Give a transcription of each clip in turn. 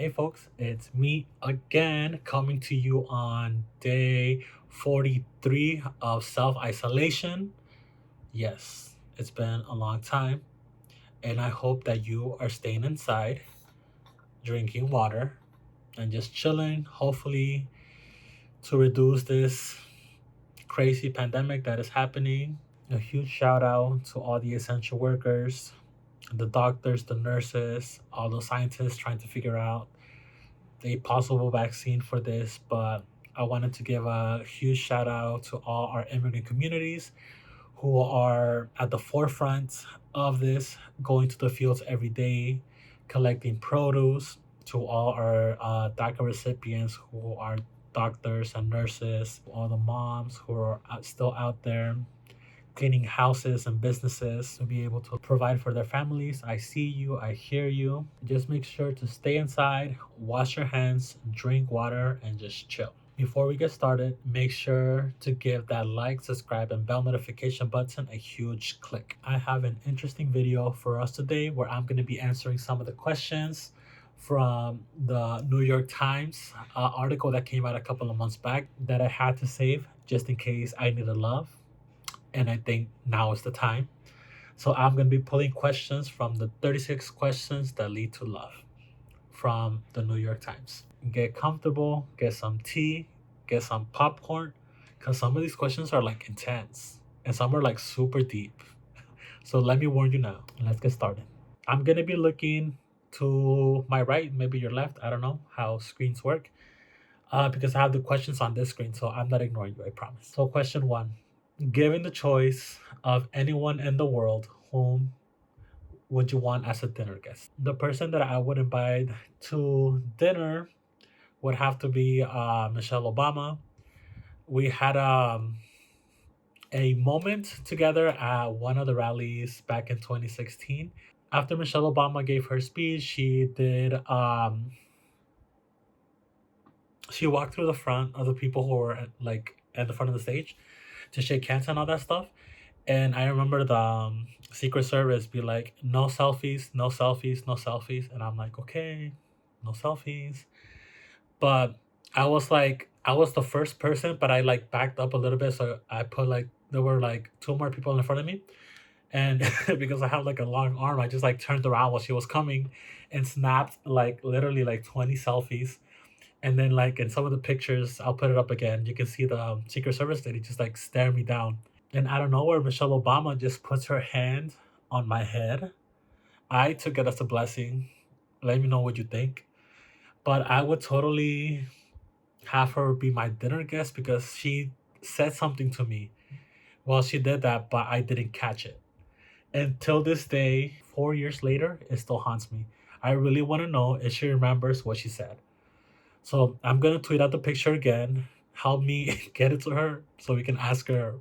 Hey folks, it's me again coming to you on day 43 of self isolation. Yes, it's been a long time, and I hope that you are staying inside, drinking water, and just chilling, hopefully, to reduce this crazy pandemic that is happening. A huge shout out to all the essential workers, the doctors, the nurses, all the scientists trying to figure out a possible vaccine for this, but I wanted to give a huge shout out to all our immigrant communities who are at the forefront of this, going to the fields every day, collecting produce, to all our DACA recipients who are doctors and nurses, all the moms who are still out there cleaning houses and businesses to be able to provide for their families. I see you, I hear you. Just make sure to stay inside, wash your hands, drink water, and just chill. Before we get started, make sure to give that like, subscribe, and bell notification button a huge click. I have an interesting video for us today where I'm going to be answering some of the questions from the New York Times article that came out a couple of months back that I had to save just in case I needed love, and I think now is the time. So I'm going to be pulling questions from the 36 questions that lead to love from the New York Times. Get comfortable, get some tea, get some popcorn, because some of these questions are like intense and some are like super deep. So let me warn you now. Let's get started. I'm going to be looking to my right, maybe your left. I don't know how screens work. Because I have the questions on this screen, so I'm not ignoring you, I promise. So, question one: given the choice of anyone in the world, whom would you want as a dinner guest? The person that I would invite to dinner would have to be Michelle Obama. We had a moment together at one of the rallies back in 2016. After Michelle Obama gave her speech, she walked through the front of the people who were at the front of the stage to shake hands and all that stuff. And I remember the Secret Service be like, no selfies, no selfies, no selfies. And I'm like, okay, no selfies. But I was the first person, but I like backed up a little bit. So I put like, there were like two more people in front of me. And because I have like a long arm, I just like turned around while she was coming and snapped like literally like 20 selfies. And then like in some of the pictures, I'll put it up again. You can see the Secret Service lady just like stare me down. And out of nowhere, Michelle Obama just puts her hand on my head. I took it as a blessing. Let me know what you think. But I would totally have her be my dinner guest because she said something to me while she did that, but I didn't catch it. Until this day, 4 years later, it still haunts me. I really want to know if she remembers what she said. So I'm going to tweet out the picture again. Help me get it to her so we can ask her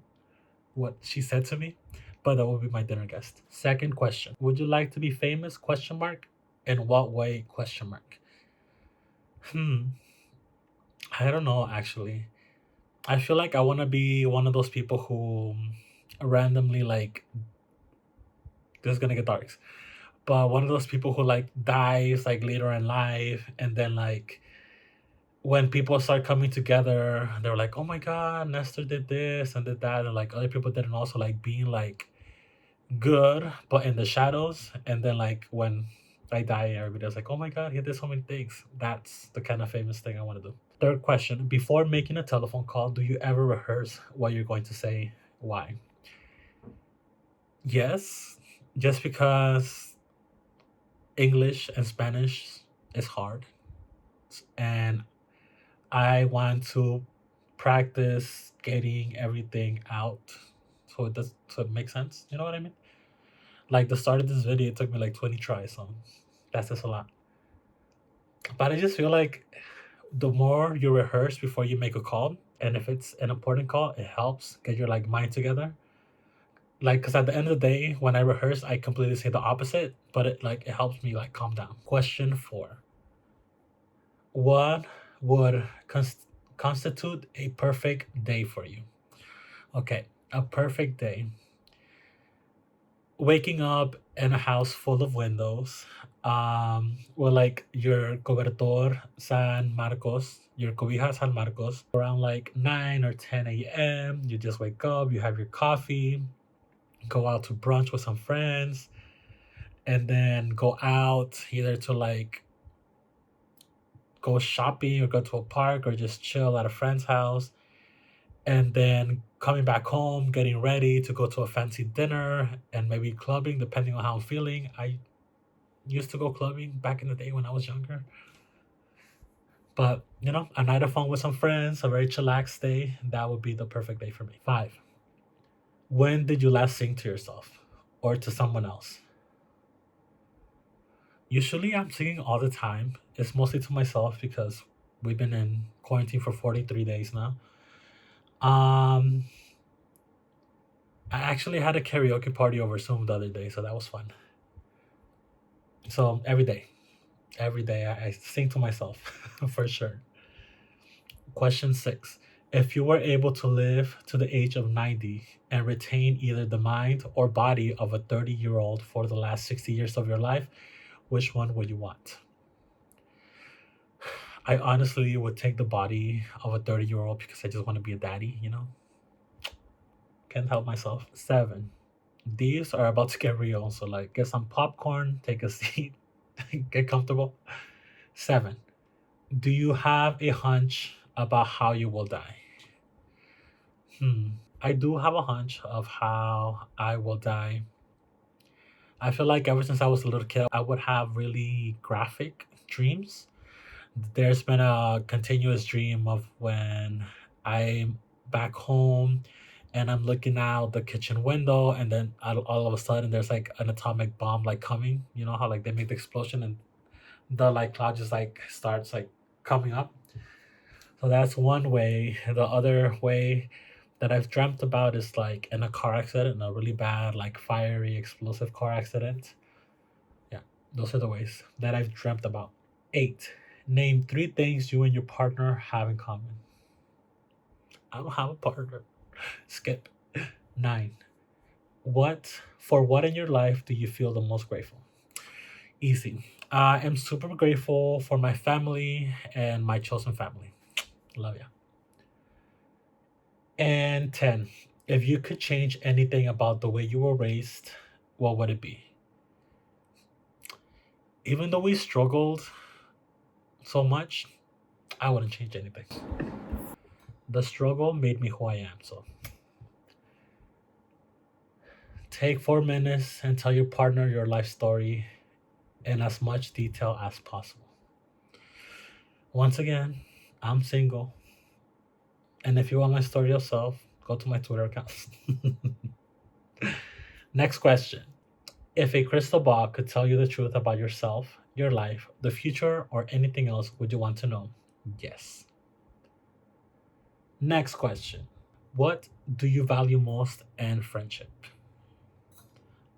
what she said to me, but that will be my dinner guest. Second question: would you like to be famous? Question mark. In what way? Question mark. Hmm. I don't know actually. I feel like I want to be one of those people who randomly like this is gonna get dark, but one of those people who like dies like later in life, and then like when people start coming together, they're like, "Oh my God, Nestor did this and did that," and like other people didn't also like being like good, but in the shadows. And then like when I die, everybody's like, "Oh my God, he did so many things." That's the kind of famous thing I want to do. Third question: before making a telephone call, do you ever rehearse what you're going to say? Why? Yes, just because English and Spanish is hard, and I want to practice getting everything out so it makes sense. You know what I mean? Like the start of this video, it took me like 20 tries, so that's just a lot. But I just feel like the more you rehearse before you make a call, and if it's an important call, it helps get your like mind together. Like, cause at the end of the day, when I rehearse, I completely say the opposite, but it helps me like calm down. Question four: what would constitute a perfect day for you? Okay, a perfect day. Waking up in a house full of windows, with like your cobertor San Marcos, your cobija San Marcos, around like 9 or 10 a.m. You just wake up, you have your coffee, go out to brunch with some friends, and then go out either to like go shopping or go to a park or just chill at a friend's house, and then coming back home, getting ready to go to a fancy dinner and maybe clubbing depending on how I'm feeling. I used to go clubbing back in the day when I was younger. But, a night of fun with some friends, a very chillaxed day, that would be the perfect day for me. Five, when did you last sing to yourself or to someone else? Usually I'm singing all the time. It's mostly to myself because we've been in quarantine for 43 days now. Um, I actually had a karaoke party over Zoom the other day, so that was fun. So every day I sing to myself for sure. Question six. If you were able to live to the age of 90 and retain either the mind or body of a 30-year-old for the last 60 years of your life, which one would you want? I honestly would take the body of a 30-year-old because I just want to be a daddy. Can't help myself. Seven. These are about to get real, so like get some popcorn, take a seat, get comfortable. Seven. Do you have a hunch about how you will die? Hmm. I do have a hunch of how I will die. I feel like ever since I was a little kid, I would have really graphic dreams. There's been a continuous dream of when I'm back home and I'm looking out the kitchen window, and then all of a sudden there's like an atomic bomb like coming. You know how like they make the explosion and the like cloud just like starts like coming up. So that's one way. The other way that I've dreamt about is like in a car accident, a really bad, like fiery, explosive car accident. Yeah, those are the ways that I've dreamt about. Eight, name three things you and your partner have in common. I don't have a partner. Skip. Nine, what in your life do you feel the most grateful? Easy. I am super grateful for my family and my chosen family. Love ya. And 10, if you could change anything about the way you were raised, what would it be? Even though we struggled so much, I wouldn't change anything. The struggle made me who I am. So take 4 minutes and tell your partner your life story in as much detail as possible. Once again, I'm single. And if you want my story yourself, go to my Twitter account. Next question. If a crystal ball could tell you the truth about yourself, your life, the future, or anything else, would you want to know? Yes. Next question. What do you value most in friendship?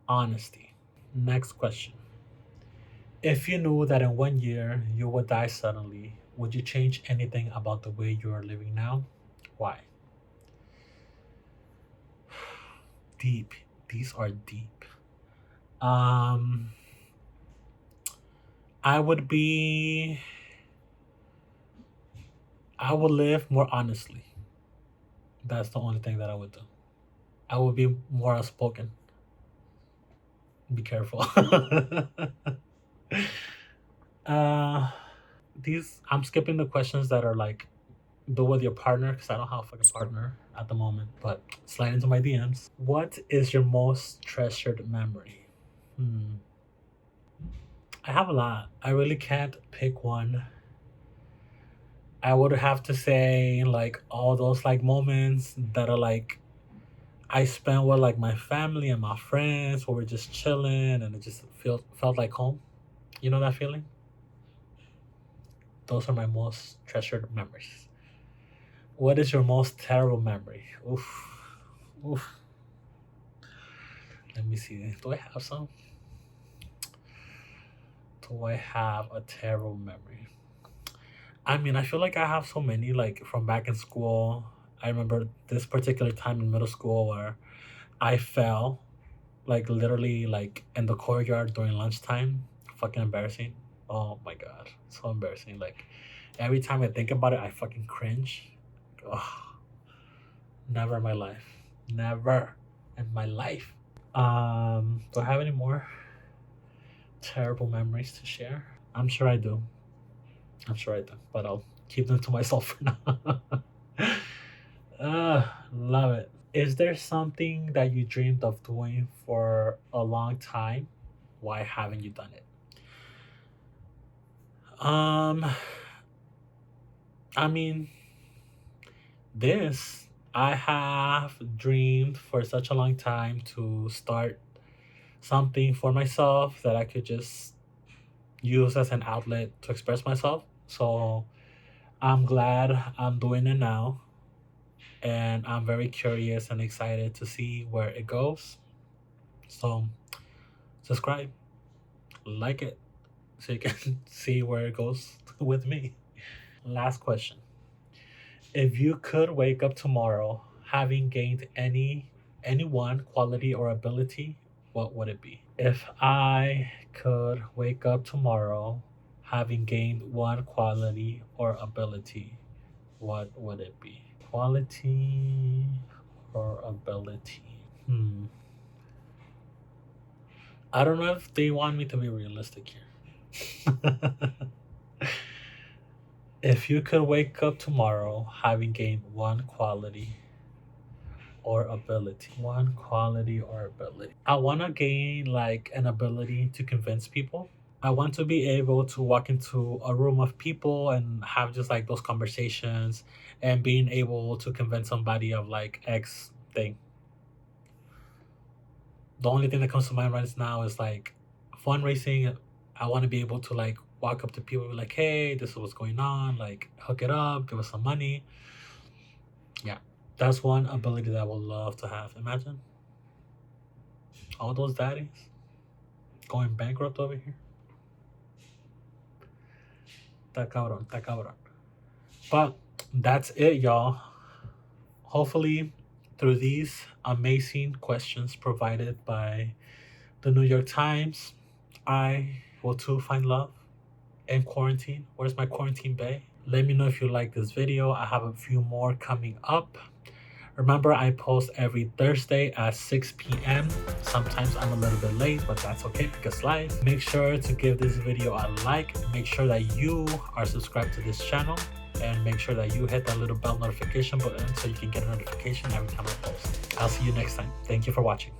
Honesty. Next question. If you knew that in 1 year you would die suddenly, would you change anything about the way you are living now? Why? Deep. These are deep. Um, I would be. I would live more honestly. That's the only thing that I would do. I would be more outspoken. Be careful. uh, these I'm skipping the questions that are like do with your partner because I don't have a fucking partner at the moment. But slide into my DMs. What is your most treasured memory? Hmm. I have a lot. I really can't pick one. I would have to say like all those like moments that are like I spent with like my family and my friends where we're just chilling and it just felt like home. You know that feeling? Those are my most treasured memories. What is your most terrible memory? Oof. Oof. Let me see. Do I have some? Do I have a terrible memory? I mean, I feel like I have so many, like from back in school. I remember this particular time in middle school where I fell. like literally like in the courtyard during lunchtime. Fucking embarrassing. Oh my god, so embarrassing. Like every time I think about it, I fucking cringe. Ugh, never in my life. Never in my life. Do I have any more terrible memories to share? I'm sure I do. I'm sure I do, but I'll keep them to myself for now. Love it. Is there something that you dreamed of doing for a long time? Why haven't you done it? Um, I mean, this I have dreamed for such a long time to start something for myself that I could just use as an outlet to express myself. So I'm glad I'm doing it now, and I'm very curious and excited to see where it goes. So subscribe, like it, so you can see where it goes with me. Last question. If you could wake up tomorrow having gained any one quality or ability, what would it be? If I could wake up tomorrow having gained one quality or ability, what would it be? Quality or ability? I don't know if they want me to be realistic here. If you could wake up tomorrow having gained one quality or ability, I want to gain like an ability to convince people. I want to be able to walk into a room of people and have just like those conversations and being able to convince somebody of like X thing. The only thing that comes to mind right now is like fundraising. I want to be able to like walk up to people and be like, hey, this is what's going on, like hook it up, give us some money. Yeah, that's one ability that I would love to have. Imagine all those daddies going bankrupt over here. Está cabrón, está cabrón. But that's it, y'all. Hopefully, through these amazing questions provided by the New York Times, I will too find love in quarantine. Where's my quarantine bay? Let me know if you like this video. I have a few more coming up. Remember, I post every Thursday at 6 p.m. Sometimes I'm a little bit late, but that's okay because life. Make sure to give this video a like. Make sure that you are subscribed to this channel. And make sure that you hit that little bell notification button so you can get a notification every time I post. I'll see you next time. Thank you for watching.